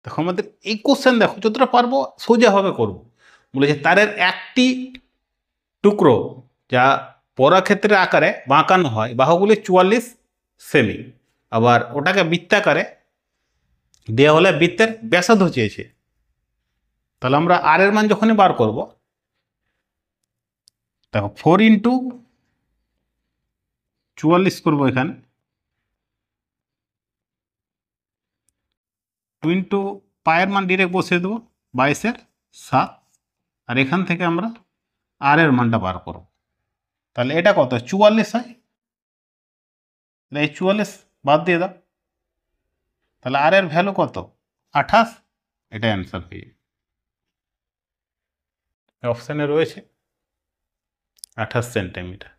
দেখো আমাদের এই কোশ্চেন দেখো যতটা পারবো সোজাভাবে করবো। বলেছে তারের একটি টুকরো যা পরাক্ষেত্রের আকারে বাঁকানো হয় বাহুগুলি 44 সেমি, আবার ওটাকে বৃত্তাকারে দেওয়া হলে বৃত্তের ব্যাসার্ধ চেয়েছে। তাহলে আমরা আর এর মান যখনই বার করব, দেখো 4 ইন্টু 44 করবো এখানে, 2 ইন্টু পায়ের মান ডিরেক্ট বসিয়ে দেবো 22/7, আর এখান থেকে আমরা আর এর মানটা বার করব। তাহলে এটা কত 44 হয়, এই 44 বাদ দিয়ে দাও, তাহলে আর এর ভ্যালু কত 28, এটা অ্যান্সার হয়ে যাবে। অপশানে রয়েছে 28 সেন্টিমিটার।